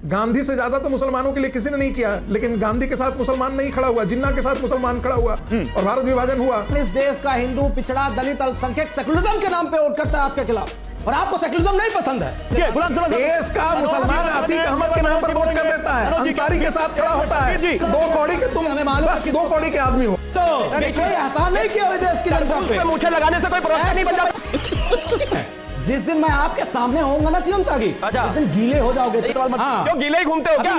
गांधी से ज्यादा तो मुसलमानों के लिए किसी ने नहीं किया, लेकिन गांधी के साथ मुसलमान नहीं खड़ा हुआ, जिन्ना के साथ मुसलमान खड़ा हुआ और भारत विभाजन हुआ। इस देश का हिंदू, पिछड़ा, दलित, अल्पसंख्यक सेकुलरिज्म के नाम पे वोट करता है आपके खिलाफ, और आपको सेकुलरिज्म नहीं पसंद है। देश का मुसलमान अतीक अहमद के नाम पर वोट कर देता है, अंसारी के साथ खड़ा होता है। दो कौड़ी के तुम बस दो कौड़ी के आदमी हो। तो कोई एहसान नहीं किया देश की जनता पे। मुझे लगाने से कोई प्रवक्ता नहीं बन जाता। जिस दिन मैं आपके सामने होऊंगा ना सीएम तागी, उस दिन गीले हो जाओगे। क्यों गीले ही घूमते हो क्या?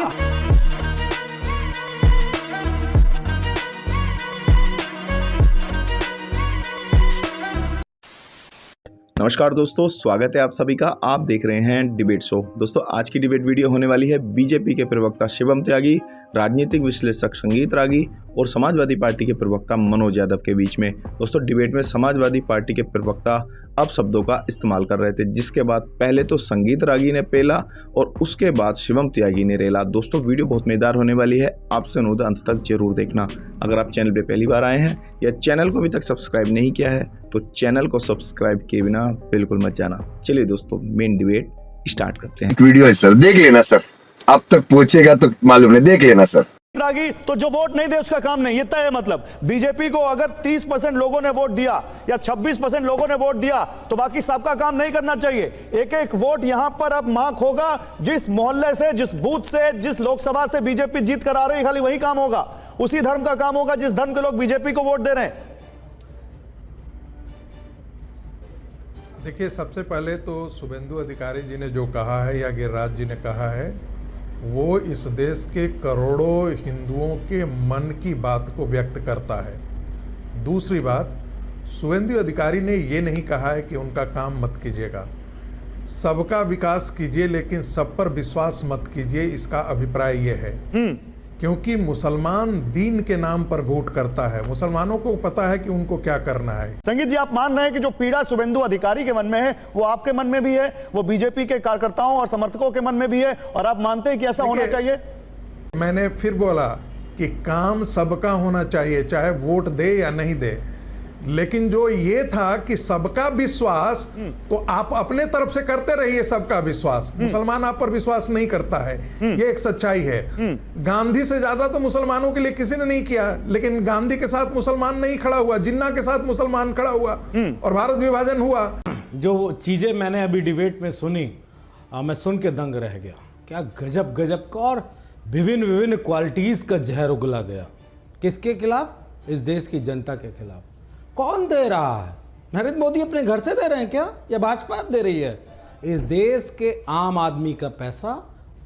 नमस्कार दोस्तों, स्वागत है आप सभी का। आप देख रहे हैं डिबेट शो। दोस्तों, आज की डिबेट वीडियो होने वाली है बीजेपी के प्रवक्ता शिवम त्यागी, राजनीतिक विश्लेषक संगीत रागी और समाजवादी पार्टी के प्रवक्ता मनोज यादव के बीच में। दोस्तों, डिबेट में समाजवादी पार्टी के प्रवक्ता अपशब्दों का इस्तेमाल कर रहे थे, जिसके बाद पहले तो संगीत रागी ने पेला और उसके बाद शिवम त्यागी ने रेला। दोस्तों, वीडियो बहुत मजेदार होने वाली है, आपसे अनुरोध है अंत तक जरूर देखना। अगर आप चैनल पे पहली बार आए हैं या चैनल को अभी तक सब्सक्राइब नहीं किया है तो चैनल को सब्सक्राइब किए बिना बिल्कुल मत जाना। चलिए दोस्तों, मेन डिबेट स्टार्ट करते हैं। वीडियो है सर, देख लेना सर, अब तक पूछेगा तो मालूम है, देख लेना सर। रागी तो जो वोट नहीं दे उसका काम नहीं, ये तय है। मतलब बीजेपी को अगर 30% लोगों ने वोट दिया या 26% लोगों ने वोट दिया तो बाकी सबका काम नहीं करना चाहिए। एक एक वोट यहां पर अब मार्क होगा, जिस मोहल्ले से, जिस बूथ से, जिस लोकसभा से बीजेपी जीत कर आ रही है, खाली वही काम होगा, उसी धर्म का काम होगा जिस धर्म के लोग बीजेपी को वोट दे रहे हैं। देखिए, सबसे पहले तो शुभेंदु अधिकारी जी ने जो कहा है या गिरिराज जी ने कहा है, वो इस देश के करोड़ों हिंदुओं के मन की बात को व्यक्त करता है। दूसरी बात, शुभेंदु अधिकारी ने ये नहीं कहा है कि उनका काम मत कीजिएगा, सबका विकास कीजिए लेकिन सब पर विश्वास मत कीजिए, इसका अभिप्राय ये है। क्योंकि मुसलमान दीन के नाम पर वोट करता है, मुसलमानों को पता है कि उनको क्या करना है। संगीत जी, आप मान रहे हैं कि जो पीड़ा शुभेंदु अधिकारी के मन में है वो आपके मन में भी है, वो बीजेपी के कार्यकर्ताओं और समर्थकों के मन में भी है, और आप मानते हैं कि ऐसा होना चाहिए? मैंने फिर बोला कि काम सबका होना चाहिए, चाहे वोट दे या नहीं दे, लेकिन जो ये था कि सबका विश्वास तो आप अपने तरफ से करते रहिए। सबका विश्वास, मुसलमान आप पर विश्वास नहीं करता है, ये एक सच्चाई है। गांधी से ज्यादा तो मुसलमानों के लिए किसी ने नहीं किया, लेकिन गांधी के साथ मुसलमान नहीं खड़ा हुआ, जिन्ना के साथ मुसलमान खड़ा हुआ और भारत विभाजन हुआ। जो चीजें मैंने अभी डिबेट में सुनी, मैं सुन के दंग रह गया। क्या गजब गजब का और विभिन्न विभिन्न क्वालिटीज का जहर उगला गया। किसके खिलाफ? इस देश की जनता के खिलाफ। कौन दे रहा है? नरेंद्र मोदी अपने घर से दे रहे हैं क्या, या भाजपा दे रही है? इस देश के आम आदमी का पैसा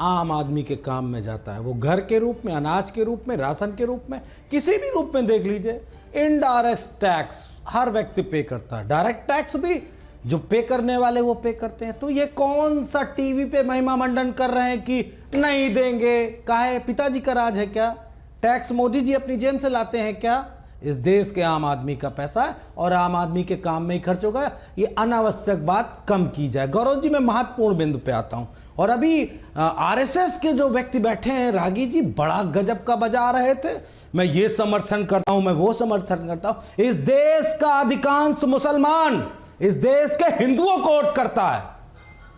आम आदमी के काम में जाता है। वो घर के रूप में, अनाज के रूप में, राशन के रूप में, किसी भी रूप में देख लीजिए। इनडायरेक्ट टैक्स हर व्यक्ति पे करता है, डायरेक्ट टैक्स भी जो पे करने वाले वो पे करते हैं। तो ये कौन सा टीवी पे महिमा मंडन कर रहे हैं कि नहीं देंगे? काहे? पिताजी का राज है क्या? टैक्स मोदी जी अपनी जेब से लाते हैं क्या? इस देश के आम आदमी का पैसा है और आम आदमी के काम में ही खर्च होगा। ये अनावश्यक बात कम की जाए। गौरव जी, मैं महत्वपूर्ण बिंदु पे आता हूं। और अभी आरएसएस के जो व्यक्ति बैठे हैं, रागी जी बड़ा गजब का बजा रहे थे। मैं ये समर्थन करता हूं, मैं वो समर्थन करता हूं। इस देश का अधिकांश मुसलमान इस देश के हिंदुओं को वोट करता है,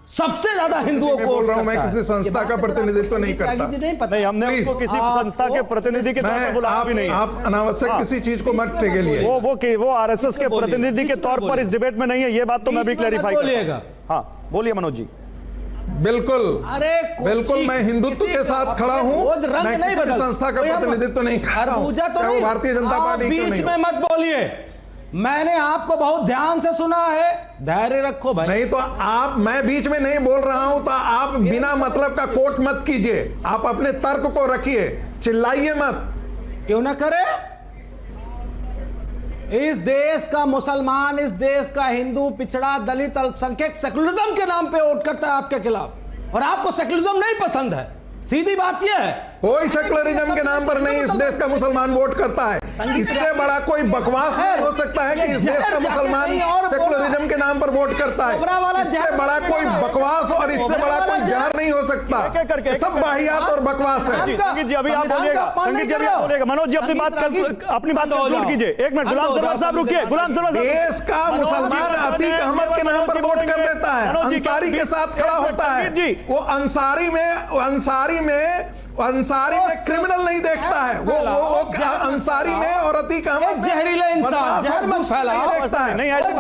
सबसे ज्यादा हिंदुओं को बोल रहा हूं, मैं किसी संस्था का प्रतिनिधित्व नहीं करता। नहीं, हमने उनको किसी संस्था के प्रतिनिधि के तौर पर बुलाया भी नहीं। आप अनावश्यक किसी चीज को मत के लिए वो आरएसएस के प्रतिनिधि के तौर पर इस डिबेट में नहीं है। ये बात तो मैं भी क्लैरिफाई करूंगा। हाँ, बोलिए मनोज जी। बिल्कुल, अरे बिल्कुल, मैं हिंदुत्व के साथ खड़ा हूं, मैं किसी संस्था का प्रतिनिधित्व नहीं करता हूं, चाहे वो भारतीय जनता पार्टी क्यों नहीं हो। बीच में मत बोलिए, मैंने आपको बहुत ध्यान से सुना है। धैर्य रखो भाई। नहीं तो आप, मैं बीच में नहीं बोल रहा हूं तो आप बिना मतलब का कोट मत कीजिए, आप अपने तर्क को रखिए, चिल्लाइए मत। क्यों ना करे? इस देश का मुसलमान, इस देश का हिंदू, पिछड़ा, दलित, अल्पसंख्यक सेकुलरिज्म के नाम पे वोट करता है आपके खिलाफ, और आपको सेकुलरिज्म नहीं पसंद है। सीधी बात यह है, कोई सेकुलरिज्म के नाम पर नहीं इस देश का मुसलमान वोट करता है। इससे बड़ा कोई बकवास नहीं हो सकता है कि इस देश का मुसलमान सेकुलरिज्म के नाम पर वोट करता है। इससे बड़ा कोई बकवास और इससे बड़ा कोई जहर नहीं हो सकता। एक-एक करके, सब वाहियात और बकवास है। संगीत जी अभी आप बोलिएगा, संगीत जी अभी आप बोलिएगा। मनोज जी अपनी बात कंक्लूड कीजिए। एक मिनट, गुलाम सरवर साहब रुकिए। गुलाम सरवर साहब, देश का मुसलमान अतीक अहमद के नाम पर वोट कर देता है, अंसारी के साथ खड़ा होता है। वो अंसारी में क्रिमिनल नहीं देखता है, वो अंसारी में और अतीक अहमद जहरीले इंसान, जहर मत फैलाओ। देखता है। नहीं ऐसे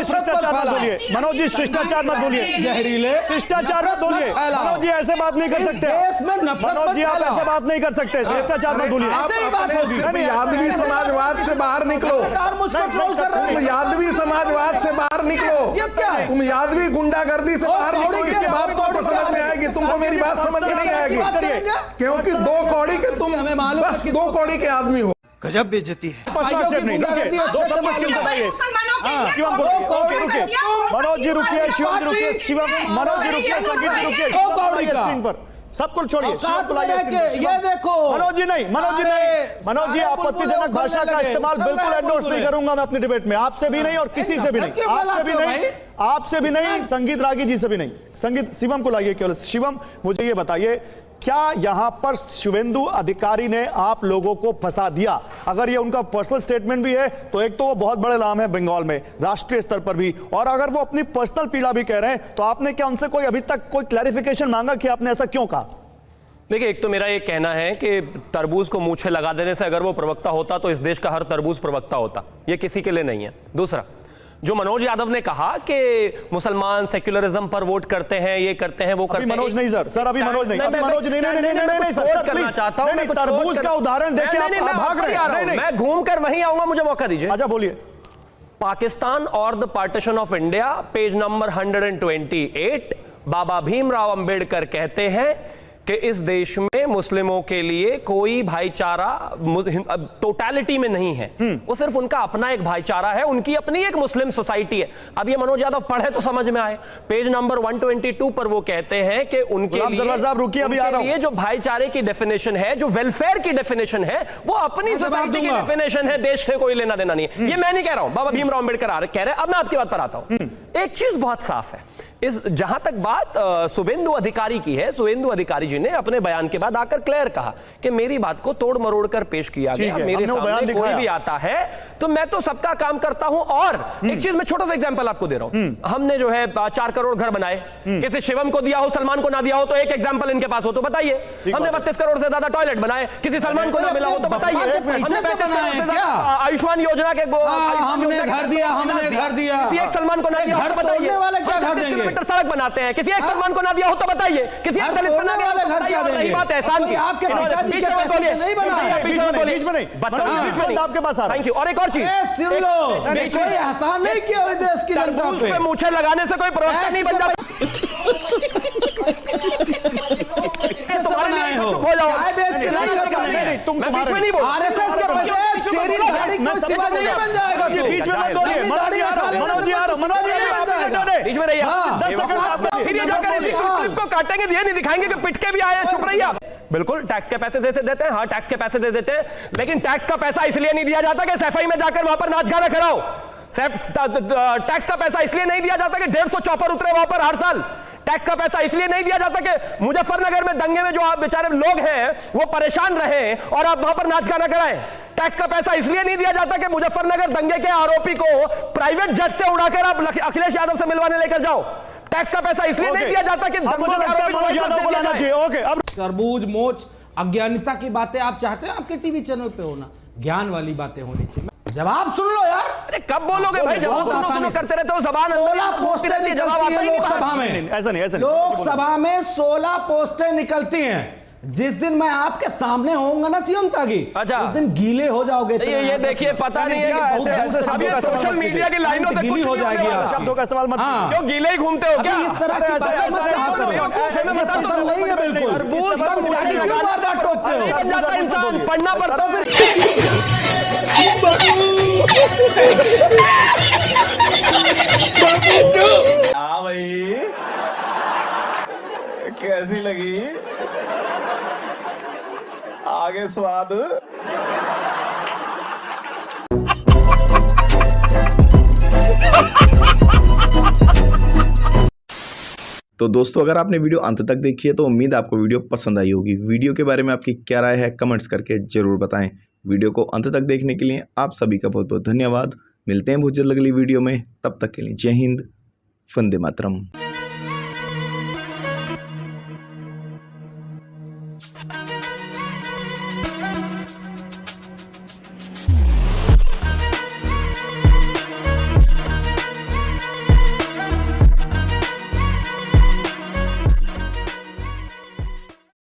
शिष्टाचार मत बोलिए मनोज जी, शिष्टाचार मत बोलिए, जहरीले शिष्टाचार मत बोलिए मनोज जी, ऐसे बात नहीं कर सकते देश में नफरत मनोज जी, आप फैलाओ। ऐसे बात नहीं कर सकते, शिष्टाचार मत बोलिए। ऐसे ही बात होगी। तुम यादवी समाजवाद से बाहर निकलो, मुझको ट्रोल कर रहे तुम हैं। यादवी समाजवाद से बाहर निकलो, क्या है? तुम यादवी गुंडागर्दी से बाहर निकलो। इसकी बात तुमको समझ में आएगी, तुमको मेरी बात समझ में नहीं आएगी, क्योंकि दो कौड़ी के तुम बस दो कौड़ी के आदमी हो। गजब बेइज्जती है। हस्ताक्षेप नहीं, रुकिए, दो शब्द क्यों बताइए? शिवम रुकिए, मनोज जी रुकिए, शिवम जी रुकिए, शिवम मनोज जी रुकिए, संगीत जी रुकिए, स्क्रीन पर सब कुछ छोड़िए, ये देखो मनोज जी नहीं, मनोज जी आपत्तिजनक भाषा का इस्तेमाल बिल्कुल एंडोर्स नहीं करूंगा मैं अपनी डिबेट में, आपसे भी नहीं और किसी से भी नहीं, आपसे भी नहीं, संगीत रागी जी से भी नहीं। संगीत शिवम को लाइए केवल। शिवम मुझे ये बताइए, क्या यहां पर शुभेंदु अधिकारी ने आप लोगों को फंसा दिया? अगर ये उनका पर्सनल स्टेटमेंट भी है तो एक तो वो बहुत बड़े नाम है बंगाल में, राष्ट्रीय स्तर पर भी, और अगर वो अपनी पर्सनल पीड़ा भी कह रहे हैं तो आपने क्या उनसे कोई अभी तक कोई क्लैरिफिकेशन मांगा कि आपने ऐसा क्यों कहा? देखिए, एक तो मेरा ये कहना है कि तरबूज को मूछे लगा देने से अगर वो प्रवक्ता होता तो इस देश का हर तरबूज प्रवक्ता होता, ये किसी के लिए नहीं है। दूसरा, जो मनोज यादव ने कहा कि मुसलमान सेक्युलरिज्म पर वोट करते हैं, ये करते हैं, वो करते हैं। मनोज नहीं सर, अभी मनोज नहीं, अभी मनोज नहीं, सर करना चाहता हूं, मैं तरबूज का उदाहरण देके आप भाग रहे हैं। मैं घूम कर वहीं आऊंगा, मुझे मौका दीजिए। अच्छा बोलिए। पाकिस्तान और the partition of India, page number 128, बाबा भीमराव अंबेडकर कहते हैं कि इस देश में मुस्लिमों के लिए कोई भाईचारा टोटलिटी में नहीं है, वो सिर्फ उनका अपना एक भाईचारा है, उनकी अपनी एक मुस्लिम सोसाइटी है। अब ये मनोज यादव पढ़े तो समझ में आए। पेज नंबर 122 पर वो कहते हैं कि उनके लिए जो भाईचारे की डेफिनेशन है, जो वेलफेयर की डेफिनेशन है, वो अपनी सोसाइटी की डेफिनेशन है, देश से कोई लेना देना नहीं है। ये मैं नहीं कह रहा हूं, बाबा भीमराव अंबेडकर कह रहे हैं। अब मैं आपकी बात पर आता हूं। एक चीज बहुत साफ है, इस जहां तक बात शुभेंदु अधिकारी की है, शुभेंदु अधिकारी जी ने अपने बयान के बाद आकर क्लियर कहा कि मेरी बात को तोड़ मरोड़ कर पेश किया गया, मेरे सामने कोई भी आता है तो मैं तो सबका काम करता हूं। और एक चीज मैं छोटा सा एग्जांपल आपको दे रहा हूं, हमने जो है 4 करोड़ घर बनाए, किसी शिवम को दिया हो, सलमान को ना दिया हो, तो एक एग्जांपल इनके पास हो तो बताइए। हमने 32 करोड़ से ज्यादा टॉयलेट बनाए, किसी सलमान को ना मिला हो तो बताइए। आयुष्मान योजना के हमने घर दिया, हमने घर दिया, किसी एक सलमान को ना दिया हो तो बताइए। किलोमीटर सड़क बनाते हैं, किसी एक सलमान को ना दिया हो तो बताइए। किसी एक दलित को ना दिया हो तो बताइए। रही बात एहसान की, आपके पिताजी के पैसे नहीं बनाए, बीच में आपके पास आ रहा है। Thank you. और एक और चीज सुन लो, कोई एहसान नहीं किया देश की जनता पे, मूछे लगाने से कोई प्रवक्ता नहीं बन जाता। हो जाओ, तुम बीच में नहीं बोल, आरएसएस के पैसे तेरी दाढ़ी को शिवाजी नहीं बन जाएगा तू, बीच में मत बोलिए, बीच में रहिए। 10 सेकंड फिर ये जाकर इसी क्लिप को काटेंगे, ये नहीं दिखाएंगे कि पिट के भी आए, चुप रहिए आप। बिल्कुल टैक्स के पैसे जैसे देते हैं, हाँ टैक्स के पैसे दे देते हैं, लेकिन टैक्स का पैसा इसलिए नहीं दिया जाता कि सफाई में जाकर वहां पर नाच गाना कराओ। टैक्स का पैसा इसलिए नहीं दिया जाता कि 150 चॉपर उतरे वहां पर हर साल। टैक्स का पैसा इसलिए नहीं दिया जाता कि मुजफ्फरनगर में दंगे में जो आप बेचारे लोग हैं वो परेशान रहे और आप वहां पर नाच गाना कराएं। टैक्स का पैसा इसलिए नहीं दिया जाता कि मुजफ्फरनगर दंगे के आरोपी को प्राइवेट जेट से उड़ाकर आप अखिलेश यादव से मिलवाने लेकर जाओ। टैक्स का पैसा इसलिए नहीं दिया जाता कि तरबूज मोच अज्ञानता की बातें आप चाहते हैं आपके टीवी चैनल पे होना, ज्ञान वाली बातें होनी चाहिए। जवाब सुन लो यार। अरे कब बोलोगे भाई, जवाब सुनो करते रहते हो, जबान 16 पोस्टें निकलती हैं लोकसभा में, ऐसा नहीं लोकसभा में 16 पोस्टें निकलती हैं। जिस दिन मैं आपके सामने होऊंगा ना सीएम तागी, उस दिन गीले हो जाओगे। ये देखिए, पता नहीं है कि सोशल मीडिया की लाइनों से गीली हो जाएगी, शब्दों का इस्तेमाल मत क्यों गीले ही घूमते हो क्या? इस तरह की बातें मत कहा करो, पसंद नहीं है बिल्कुल। क्यों बार-बार टोकते हो? इंसान पढ़ना पड़ता फिर। हाँ भाई, कैसी लगी आगे स्वाद? तो दोस्तों अगर आपने वीडियो अंत तक देखी है तो उम्मीद आपको वीडियो पसंद आई होगी। वीडियो के बारे में आपकी क्या राय है कमेंट्स करके ज़रूर बताएं। वीडियो को अंत तक देखने के लिए आप सभी का बहुत बहुत धन्यवाद। मिलते हैं बहुत जल्द अगली वीडियो में, तब तक के लिए जय हिंद, वंदे मातरम।